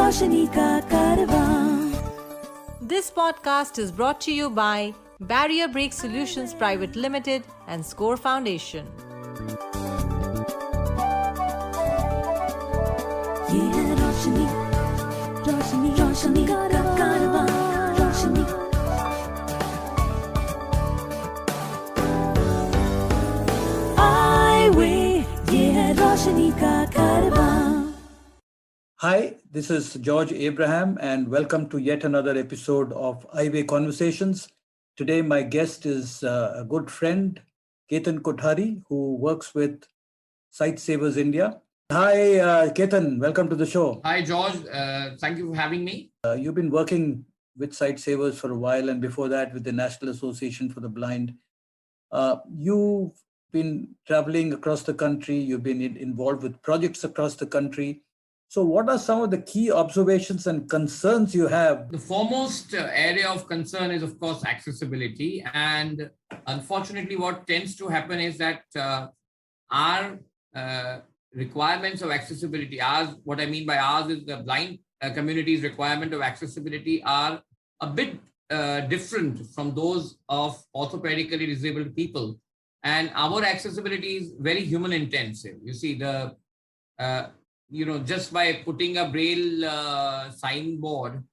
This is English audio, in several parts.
रोशनी का कारवां। This podcast is brought to you by BarrierBreak Solutions Pvt Limited and Score Foundation. ये है रोशनी, रोशनी, रोशनी का कारवां, रोशनी। Eyeway, ये है रोशनी का कारवां। Hi, this is George Abraham and welcome to yet another episode of Eyeway Conversations. Today my guest is a good friend, Ketan Kothari, who works with Sight Savers India. Hi, Ketan, welcome to the show. Hi, George. Thank you for having me. You've been working with Sight Savers for a while and before that with the National Association for the Blind. You've been traveling across the country. You've been involved with projects across the country. So what are some of the key observations and concerns you have? The foremost area of concern is, of course, accessibility. And unfortunately, what tends to happen is that our requirements of accessibility, what I mean by ours is the blind community's requirement of accessibility are a bit different from those of orthopedically disabled people. And our accessibility is very human intensive. You see, just by putting a braille signboard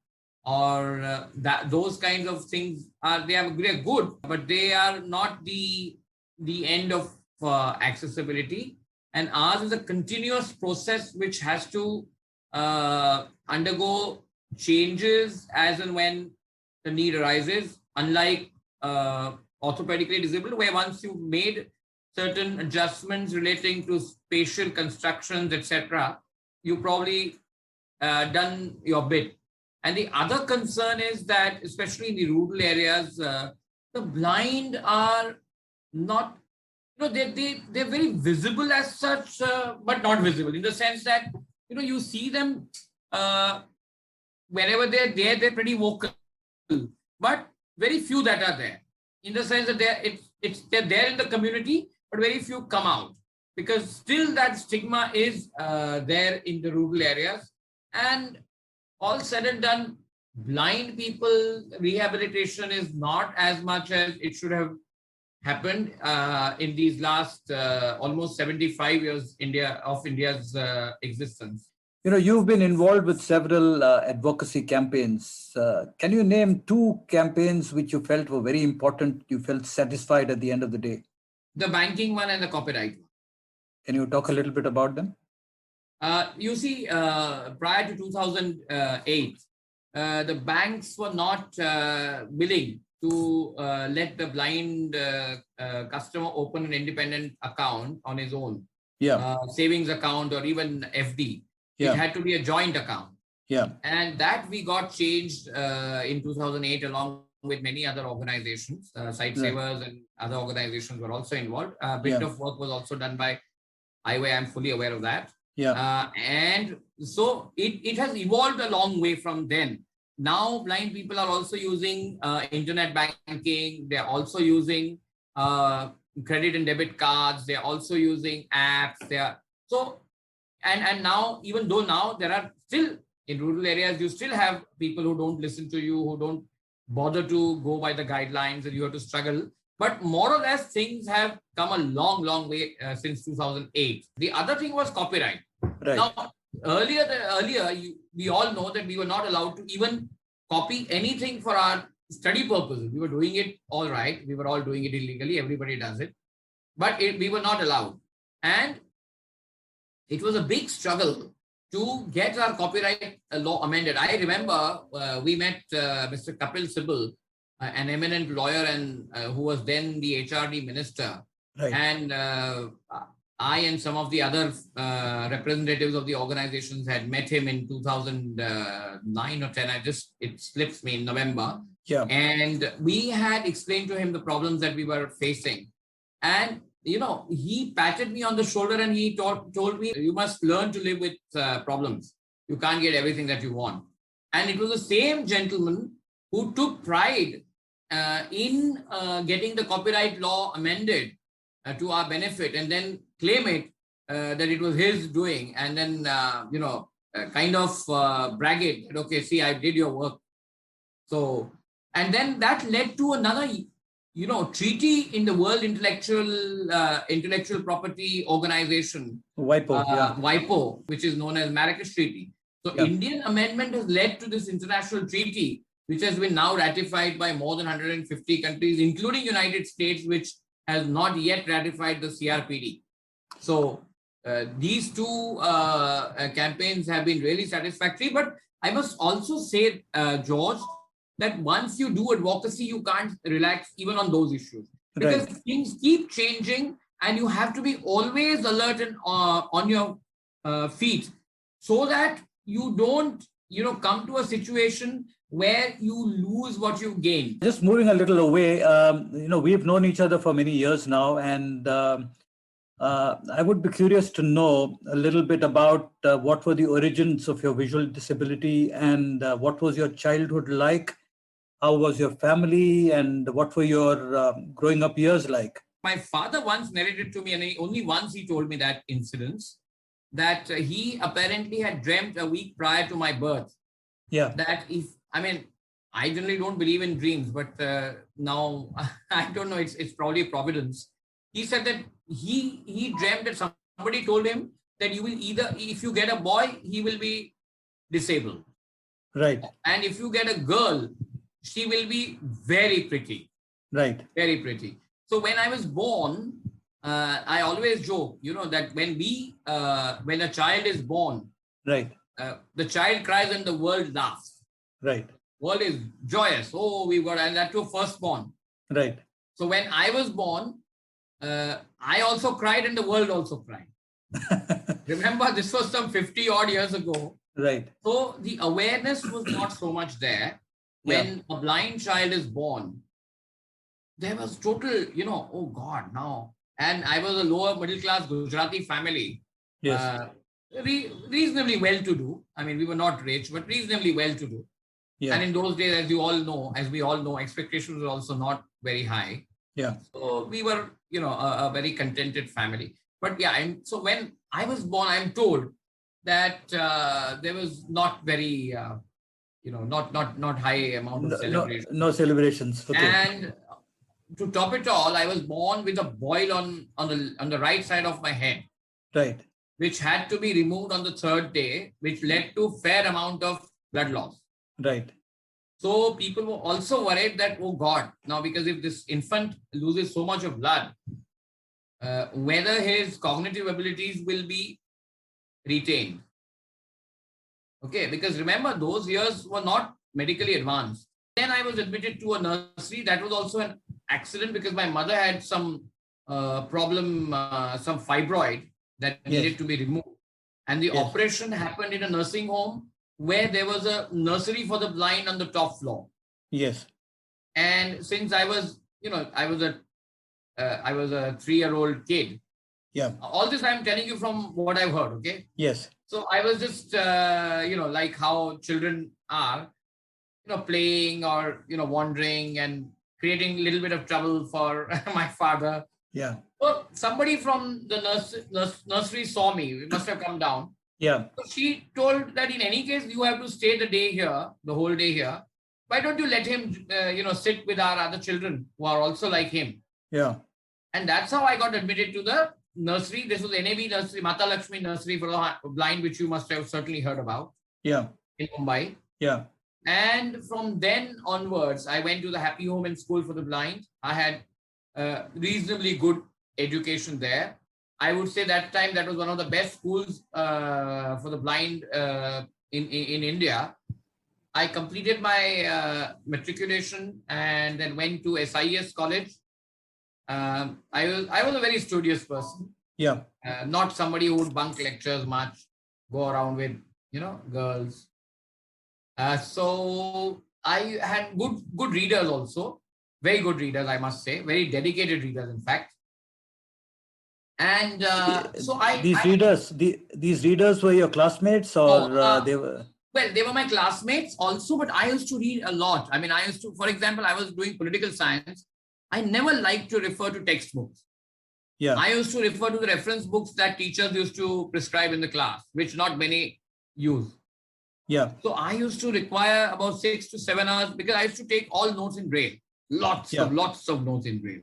or those kinds of things they're good, but they are not the end of accessibility. And ours is a continuous process which has to undergo changes as and when the need arises, unlike orthopedically disabled, where once you've made certain adjustments relating to spatial constructions, etc., you probably done your bit. And the other concern is that, especially in the rural areas, the blind are not, they're very visible as such, but not visible in the sense that, you see them wherever they're there, they're pretty vocal, but very few that are there. In the sense that they're there in the community, but very few come out. Because still that stigma is there in the rural areas. And all said and done, blind people rehabilitation is not as much as it should have happened in these last almost 75 years of India's existence. You've been involved with several advocacy campaigns. Can you name two campaigns which you felt were very important, you felt satisfied at the end of the day? The banking one and the copyright one. Can you talk a little bit about them? You see, prior to 2008, the banks were not willing to let the blind customer open an independent account on his own, savings account or even FD. Yeah. It had to be a joint account. Yeah. And that we got changed in 2008 along with many other organizations. Sight Savers and other organizations were also involved. A bit of work was also done by Eyeway. I'm fully aware of that. Yeah. And so it has evolved a long way from then. Now, blind people are also using internet banking. They're also using credit and debit cards. They're also using apps. And now, even though now there are still in rural areas, you still have people who don't listen to you, who don't bother to go by the guidelines, and you have to struggle. But more or less, things have come a long, long way since 2008. The other thing was copyright. Right. Now, earlier, we all know that we were not allowed to even copy anything for our study purposes. We were doing it all right. We were all doing it illegally. Everybody does it. But we were not allowed. And it was a big struggle to get our copyright law amended. I remember we met Mr. Kapil, Sibal, an eminent lawyer and who was then the HRD minister. Right. And I and some of the other representatives of the organizations had met him in 2009 or 10. It slips me in November. Yeah. And we had explained to him the problems that we were facing. And, he patted me on the shoulder and he told me, you must learn to live with problems. You can't get everything that you want. And it was the same gentleman who took pride in getting the copyright law amended to our benefit and then claim it that it was his doing. And then, kind of bragging that, okay, see, I did your work. So, and then that led to another, treaty in the World Intellectual Property Organization, WIPO, which is known as Marrakesh Treaty. So Indian amendment has led to this international treaty, which has been now ratified by more than 150 countries, including United States, which has not yet ratified the CRPD. So these two campaigns have been really satisfactory. But I must also say, George, that once you do advocacy, you can't relax even on those issues, because things keep changing and you have to be always alert and on your feet, so that you don't, come to a situation where you lose what you gain. Just moving a little away, we've known each other for many years now, and I would be curious to know a little bit about what were the origins of your visual disability, and what was your childhood like? How was your family, and what were your growing up years like? My father once narrated to me, and only once he told me that incident, that he apparently had dreamt a week prior to my birth. Yeah. That I generally don't believe in dreams, but now I don't know, it's probably providence. He said that he dreamt that somebody told him that you will either, if you get a boy, he will be disabled. Right. And if you get a girl, she will be very pretty. Right. Very pretty. So when I was born, I always joke, that when a child is born, right, the child cries and the world laughs. Right. World is joyous. Oh, and that too firstborn. Right. So when I was born, I also cried and the world also cried. Remember, this was some 50 odd years ago. Right. So the awareness was not so much there. When a blind child is born, there was total, oh God, now. And I was a lower middle class Gujarati family. Yes. Reasonably well-to-do. I mean, we were not rich, but reasonably well-to-do. Yeah. And in those days, as we all know, expectations were also not very high. Yeah. So we were, a very contented family. But yeah, so when I was born, I'm told that there was not very, not high amount of celebration. No celebrations. Okay. And to top it all, I was born with a boil on the right side of my head. Right. Which had to be removed on the third day, which led to fair amount of blood loss. Right. So people were also worried that, oh God, now because if this infant loses so much of blood, whether his cognitive abilities will be retained. Okay, because remember, those years were not medically advanced. Then I was admitted to a nursery. That was also an accident because my mother had some problem, some fibroid that needed to be removed. And the operation happened in a nursing home where there was a nursery for the blind on the top floor. Yes. And since I was, I was a 3-year-old kid. Yeah. All this I'm telling you from what I've heard. Okay. Yes. So I was just, like how children are, playing or, wandering and creating a little bit of trouble for my father. Yeah. So somebody from the nursery saw me. We must have come down. Yeah. So she told that in any case, you have to stay the whole day here. Why don't you let him, sit with our other children who are also like him? Yeah. And that's how I got admitted to the nursery. This was NAB nursery, Mata Lakshmi nursery for the blind, which you must have certainly heard about. Yeah. In Mumbai. Yeah. And from then onwards, I went to the Happy Home and School for the Blind. I had reasonably good education there. I would say that time that was one of the best schools for the blind in India. I completed my matriculation and then went to SIS college. I was a very studious person. Yeah. Not somebody who would bunk lectures much, go around with, girls. So I had good readers also. Very good readers, I must say. Very dedicated readers, in fact. And so these readers were your classmates, or they were? Well, they were my classmates also, but I used to read a lot. I mean, I used to, for example, I was doing political science. I never liked to refer to textbooks. Yeah. I used to refer to the reference books that teachers used to prescribe in the class, which not many use. Yeah. So I used to require about 6 to 7 hours because I used to take all notes in Braille. Lots of notes in Braille.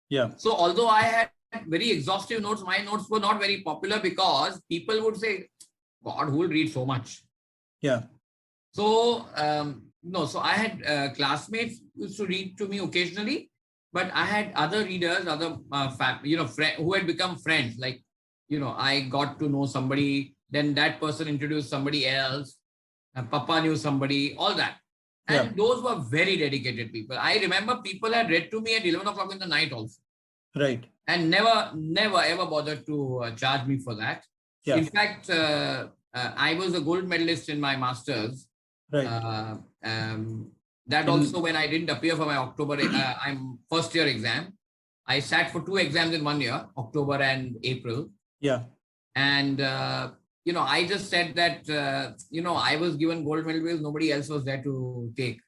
Yeah. So although I had very exhaustive notes, my notes were not very popular because people would say, God, who will read so much? Yeah. So, so I had classmates used to read to me occasionally, but I had other readers, other, who had become friends. Like, I got to know somebody, then that person introduced somebody else. Papa knew somebody, all that. And those were very dedicated people. I remember people had read to me at 11 o'clock in the night also. Right. And never ever bothered to charge me for that. Yeah. In fact, I was a gold medalist in my master's. Right. That also when I didn't appear for my October, I'm first year exam. I sat for 2 exams in 1 year, October and April. Yeah. And, I just said that, I was given gold medal because nobody else was there to take.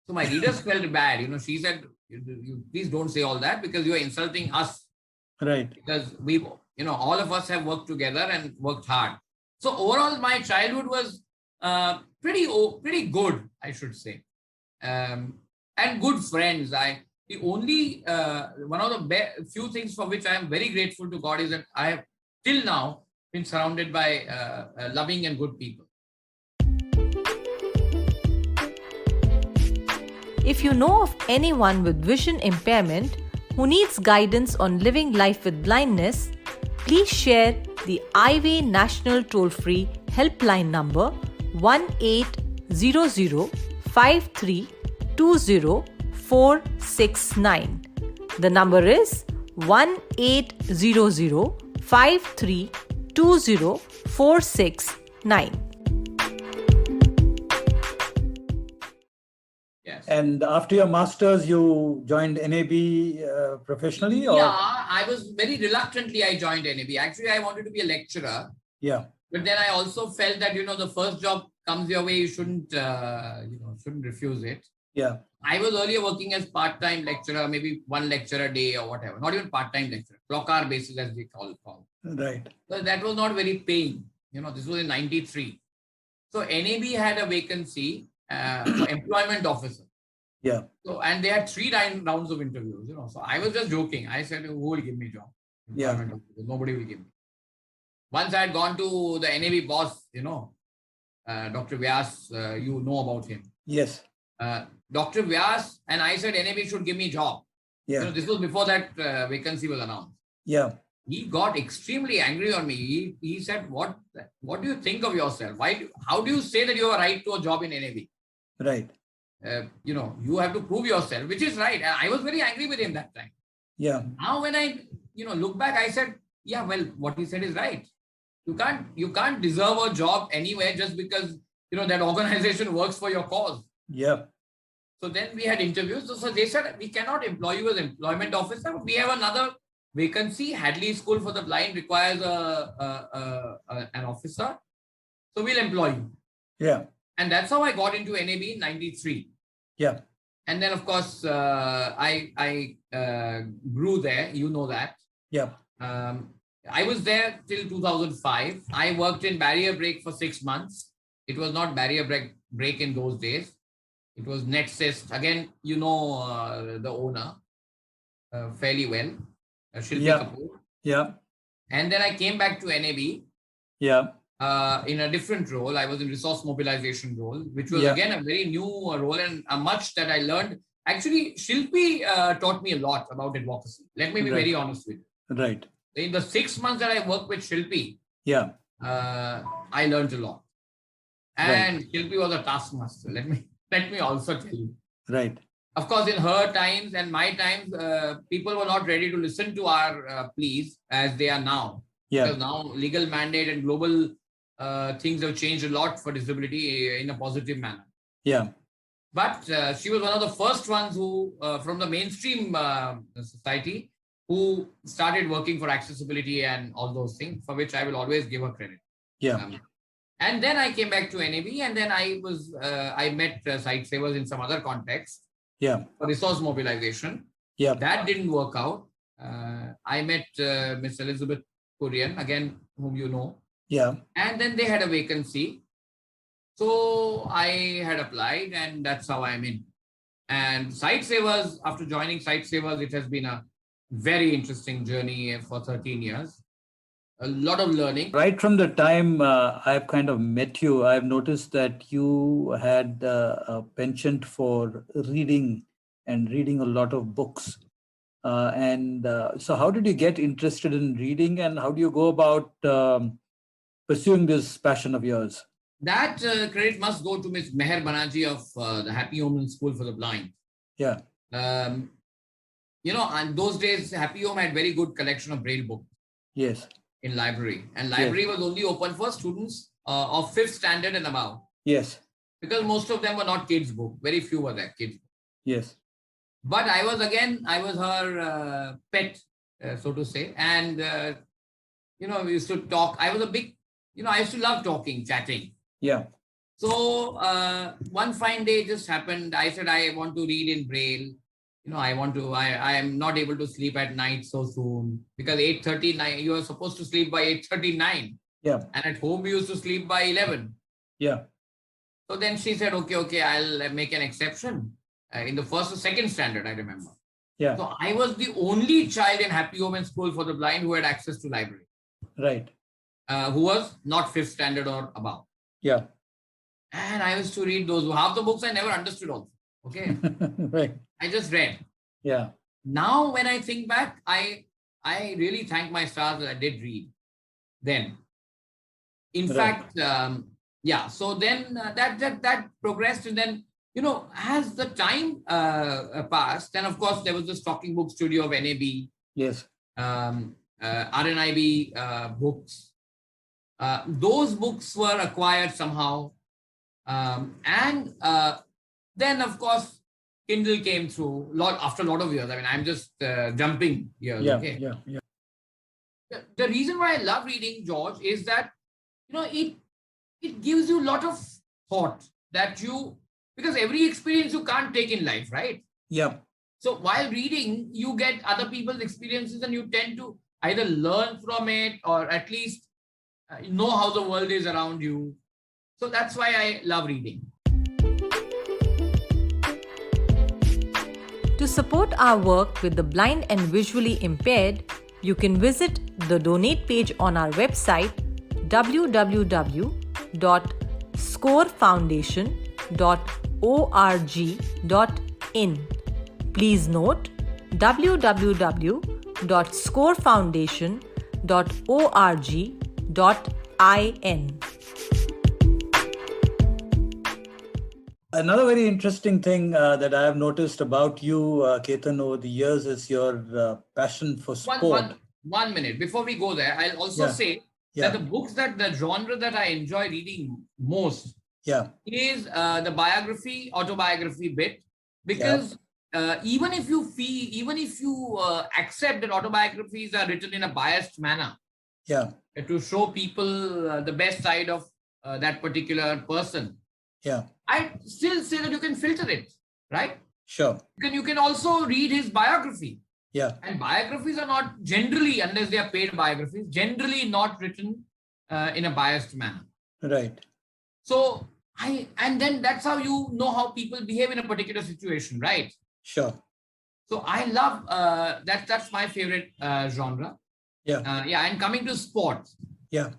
So my readers felt bad. She said, please don't say all that because you are insulting us. Right. Because we, all of us have worked together and worked hard. So overall, my childhood was pretty good, I should say. And good friends. The only, one of the few things for which I am very grateful to God is that I have till now been surrounded by loving and good people. If you know of anyone with vision impairment who needs guidance on living life with blindness, please share the Eyeway National Toll-Free Helpline number 1800-5320-469. The number is 1800-5320-469. And after your master's, you joined NAB professionally? Or? Yeah, I was very reluctantly, I joined NAB. Actually, I wanted to be a lecturer. Yeah. But then I also felt that, the first job comes your way, you shouldn't refuse it. Yeah. I was earlier working as part-time lecturer, maybe 1 lecture a day or whatever. Not even part-time lecturer, clock hour basis as they call it. Right. So that was not very paying. This was in 93. So NAB had a vacancy for employment officer. Yeah. So, and they had 3 rounds of interviews, So I was just joking. I said, who will give me job? Yeah. Nobody will give me. Once I had gone to the NAB boss, Dr. Vyas, you know about him. Yes. Dr. Vyas, and I said NAB should give me job. Yeah. This was before that vacancy was announced. Yeah. He got extremely angry on me. He said, what do you think of yourself? How do you say that you have a right to a job in NAB? Right. You have to prove yourself, which is right. I was very angry with him that time. Yeah. Now when I, look back, I said, yeah, well, what he said is right. You can't deserve a job anywhere just because, that organization works for your cause. Yeah. So then we had interviews. So they said, we cannot employ you as employment officer. We have another vacancy. Hadley School for the Blind requires an officer. So we'll employ you. Yeah. And that's how I got into NAB in 93. Yeah. And then, of course, I grew there. You know that. Yeah. I was there till 2005. I worked in BarrierBreak for 6 months. It was not BarrierBreak in those days. It was NetSys. Again, the owner fairly well, Shilpi Kapil. Yeah. And then I came back to NAB. Yeah. In a different role. I was in resource mobilization role, which was again a very new role and much that I learned. Actually, Shilpi taught me a lot about advocacy. Let me be very honest with you. Right. In the 6 months that I worked with Shilpi, I learned a lot. And Shilpi was a taskmaster. Let me also tell you. Right. Of course, in her times and my times, people were not ready to listen to our pleas as they are now. Yeah. Because now legal mandate and global things have changed a lot for disability in a positive manner. Yeah. But she was one of the first ones who, from the mainstream society, who started working for accessibility and all those things, for which I will always give her credit. Yeah. And then I came back to NAB, and then I met site savers in some other context. Yeah. For resource mobilization. Yeah. That didn't work out. I met Miss Elizabeth Korean, again, whom you know. Yeah. And then they had a vacancy. So I had applied, and that's how I'm in. And Sightsavers, after joining Sightsavers, it has been a very interesting journey for 13 years. A lot of learning. Right from the time I've kind of met you, I've noticed that you had a penchant for reading and reading a lot of books. So how did you get interested in reading, and how do you go about pursuing this passion of yours? That credit must go to Ms. Meher Banaji of the Happy Home School for the Blind. Yeah. And those days, Happy Home had very good collection of Braille books. Yes. In library. And library was only open for students of 5th standard and above. Yes. Because most of them were not kids' book. Very few were there, kids. Yes. But I was her pet, so to say. And, we used to talk. I used to love talking, chatting. Yeah. So one fine day just happened. I said, I want to read in Braille. I am not able to sleep at night so soon because 8:39, you are supposed to sleep by 8:39. Yeah. And at home, we used to sleep by 11. Yeah. So then she said, okay, I'll make an exception in the 1st or 2nd standard, I remember. Yeah. So I was the only child in Happy Home and School for the Blind who had access to library. Right. Who was not 5th standard or above. Yeah. And I used to read those. Half the books I never understood also. Okay. Right. I just read. Yeah. Now, when I think back, I really thank my stars that I did read then. In fact, so then that progressed. And then, as the time passed, then of course, there was the Stocking Book Studio of NAB. Yes. RNIB books. Those books were acquired somehow. Then, of course, Kindle came through after a lot of years. I mean, I'm just jumping here. Yeah, okay? yeah. The reason why I love reading, George, is that, it gives you a lot of thought because every experience you can't take in life, right? Yeah. So while reading, you get other people's experiences and you tend to either learn from it or at least know how the world is around you. So that's why I love reading. To support our work with the blind and visually impaired, you can visit the donate page on our website www.scorefoundation.org.in. Please note www.scorefoundation.org.in. Another very interesting thing that I have noticed about you, Ketan, over the years is your passion for sport. One minute. Before we go there, I'll also say that the genre that I enjoy reading most is the autobiography bit. Because even if you accept that autobiographies are written in a biased manner, to show people the best side of that particular person, I still say that you can filter it, right? Sure. You can also read his biography. Yeah. And biographies are not generally, unless they are paid biographies, generally not written in a biased manner. Right. So and then that's how you know how people behave in a particular situation, right? Sure. So I love that's my favorite genre. Yeah. And coming to sports. Yeah.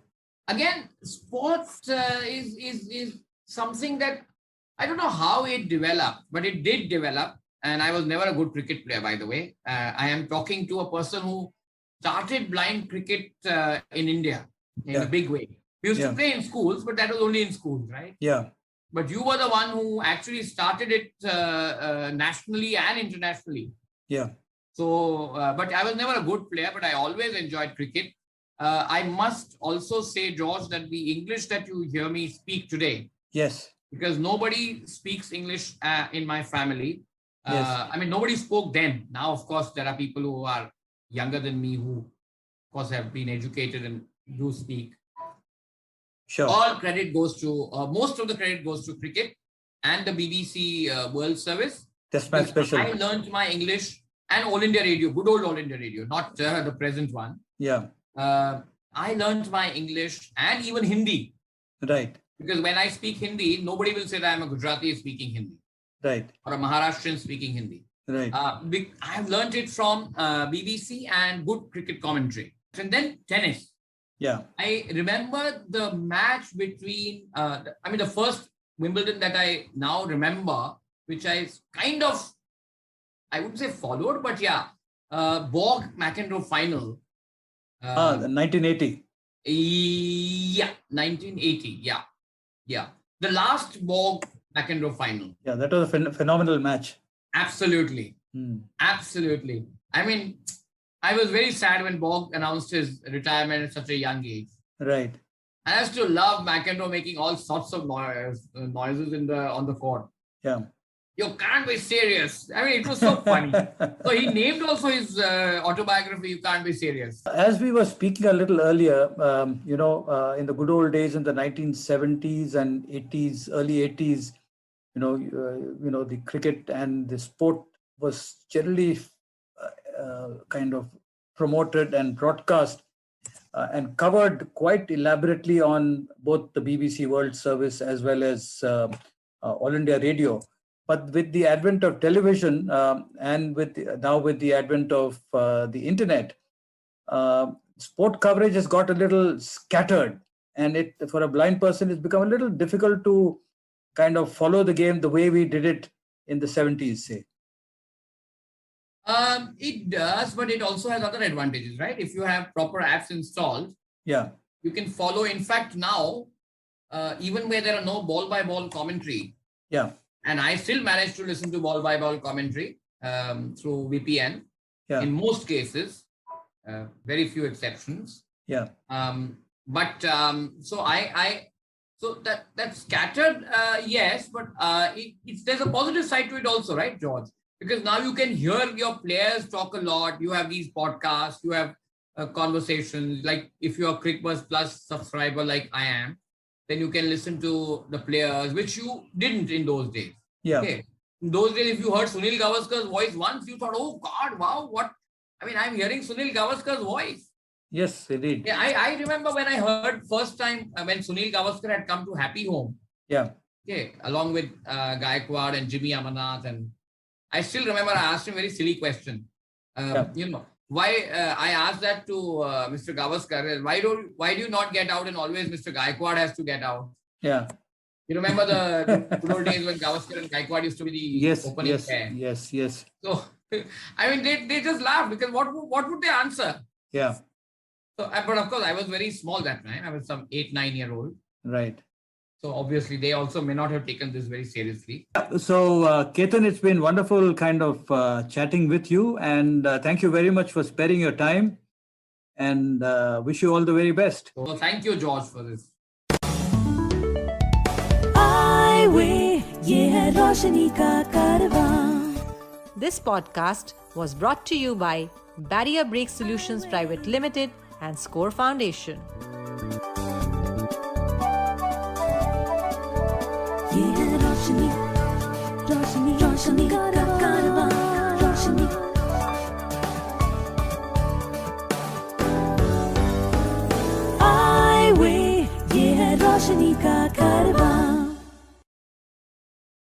Again, sports is something that I don't know how it developed, but it did develop. And I was never a good cricket player, by the way. I am talking to a person who started blind cricket in India in a big way. We used to play in schools, but that was only in schools, right? Yeah. But you were the one who actually started it nationally and internationally. Yeah. So, but I was never a good player, but I always enjoyed cricket. I must also say, George, that the English that you hear me speak today, yes, because nobody speaks English in my family. Yes. I mean, nobody spoke then. Now, of course, there are people who are younger than me who, of course, have been educated and do speak. Sure. All credit goes to, most of the credit goes to cricket and the BBC World Service. That's my special. I learned my English and All India Radio, good old All India Radio, not the present one. Yeah. I learned my English and even Hindi. Right. Because when I speak Hindi, nobody will say that I'm a Gujarati speaking Hindi. Right. Or a Maharashtrian speaking Hindi. Right. I've learned it from BBC and good cricket commentary. And then tennis. Yeah. I remember the match between, the first Wimbledon that I now remember, which I kind of, I wouldn't say followed, but yeah, Borg McEnroe final. The 1980. Yeah, 1980. Yeah. The last Borg McEnroe final. Yeah, that was a phenomenal match. Absolutely. Absolutely. I mean, I was very sad when Borg announced his retirement at such a young age. Right. I used to love McEnroe making all sorts of noises on the court. Yeah. You can't be serious. I mean, it was so funny. So he named also his autobiography, You Can't Be Serious. As we were speaking a little earlier, in the good old days in the 1970s and 80s, early 80s, the cricket and the sport was generally kind of promoted and broadcast and covered quite elaborately on both the BBC World Service as well as All India Radio. But with the advent of television and with the advent of the internet, sport coverage has got a little scattered, and for a blind person, it's become a little difficult to kind of follow the game the way we did it in the 70s, say. It does, but it also has other advantages, right? If you have proper apps installed, yeah, you can follow. In fact, now, even where there are no ball-by-ball commentary, yeah, and I still manage to listen to ball-by-ball commentary through VPN. Yeah. In most cases, very few exceptions. Yeah. So that's scattered, yes, but there's a positive side to it also, right, George? Because now you can hear your players talk a lot. You have these podcasts, you have conversations. Like if you're a CrickBuzz Plus subscriber like I am, then you can listen to the players, which you didn't in those days. Yeah. Okay. In those days, if you heard Sunil Gavaskar's voice once, you thought, oh God, wow, what? I mean, I'm hearing Sunil Gavaskar's voice. Yes, indeed. Yeah, I remember when I heard first time when Sunil Gavaskar had come to Happy Home. Yeah. Okay, along with Gaikwad and Jimmy Amarnath, and I still remember I asked him a very silly question. Why I asked that to Mr. Gavaskar, why do you not get out and always Mr. Gaikwad has to get out? Yeah. You remember the good old days when Gavaskar and Gaikwad used to be the opening pair? Yes. So, I mean, they just laughed because what would they answer? Yeah. So, but of course, I was very small that time. I was some 8-9-year-old. Right. So obviously, they also may not have taken this very seriously. So, Ketan, it's been wonderful kind of chatting with you. And thank you very much for sparing your time. And wish you all the very best. So thank you, George, for this. Eyeway, ये है रोशनी का कारवां. This podcast was brought to you by BarrierBreak Solutions Pvt Limited and Score Foundation.